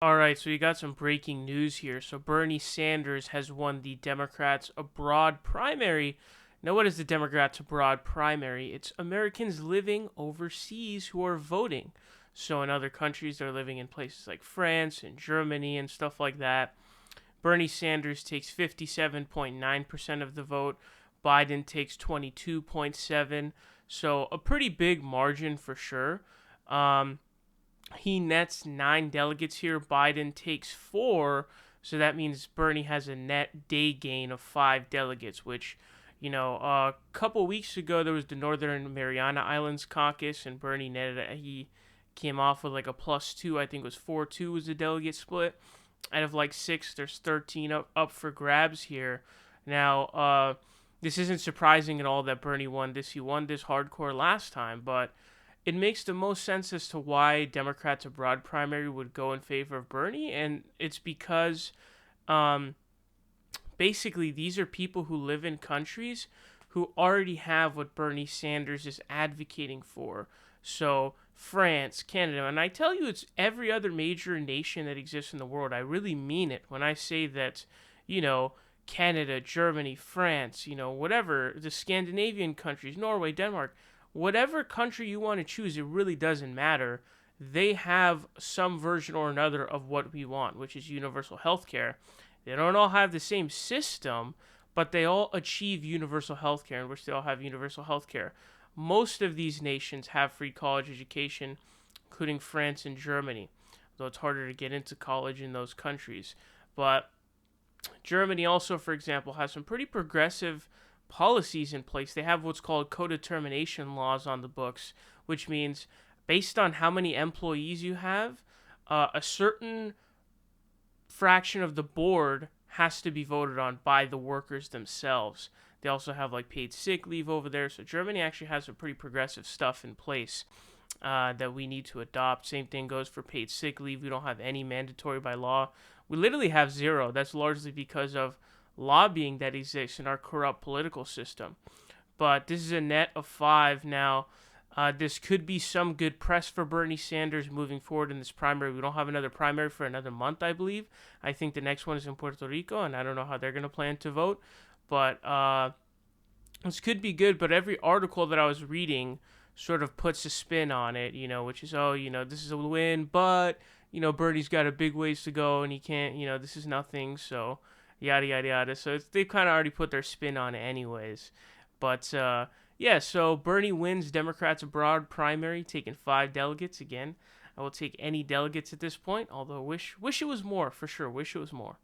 All right, so you got some breaking news here. So Bernie Sanders has won the Democrats abroad primary. Now, what is the Democrats abroad primary? It's Americans living overseas who are voting. So in other countries, they're living in places like France and Germany and stuff like that. Bernie Sanders takes 57.9% of the vote. Biden takes 22.7. So a pretty big margin for sure. Um, he nets 9 delegates here. Biden takes 4. So that means Bernie has a net day gain of 5 delegates, which, a couple weeks ago there was the Northern Mariana Islands caucus, and Bernie netted, he came off with like a +2. I think it was 4-2 was the delegate split. Out of like 6, there's 13 up for grabs here. Now, this isn't surprising at all that Bernie won this. He won this hardcore last time, but it makes the most sense as to why Democrats abroad primary would go in favor of Bernie, and it's because um, basically these are people who live in countries who already have what Bernie Sanders is advocating for. So France, Canada, and I tell you it's every other major nation that exists in the world. I really mean it when I say that, you know, Canada, Germany, France, whatever, the Scandinavian countries, Norway, Denmark, whatever country you want to choose, it really doesn't matter. They have some version or another of what we want, which is universal health care. They don't all have the same system, but they all achieve universal health care, in which they all have universal health care. Most of these nations have free college education, including France and Germany, though it's harder to get into college in those countries. But Germany also, for example, has some pretty progressive policies in place. They have what's called co-determination laws on the books, which means based on how many employees you have, a certain fraction of the board has to be voted on by the workers themselves. They also have like paid sick leave over there. So Germany actually has some pretty progressive stuff in place that we need to adopt. Same thing goes for paid sick leave. We don't have any mandatory by law. We literally have zero. That's largely because of lobbying that exists in our corrupt political system. But this is a net of 5 now. This could be some good press for Bernie Sanders moving forward in this primary. We don't have another primary for another month, I believe. I think the next one is in Puerto Rico, and I don't know how they're going to plan to vote. But this could be good. But every article that I was reading sort of puts a spin on it, which is, this is a win, but, Bernie's got a big ways to go, and he can't, this is nothing, so yada, yada, yada. So they've kind of already put their spin on it anyways. But, yeah, so Bernie wins Democrats abroad primary, taking 5 delegates again. I will take any delegates at this point, although wish it was more, for sure. Wish it was more.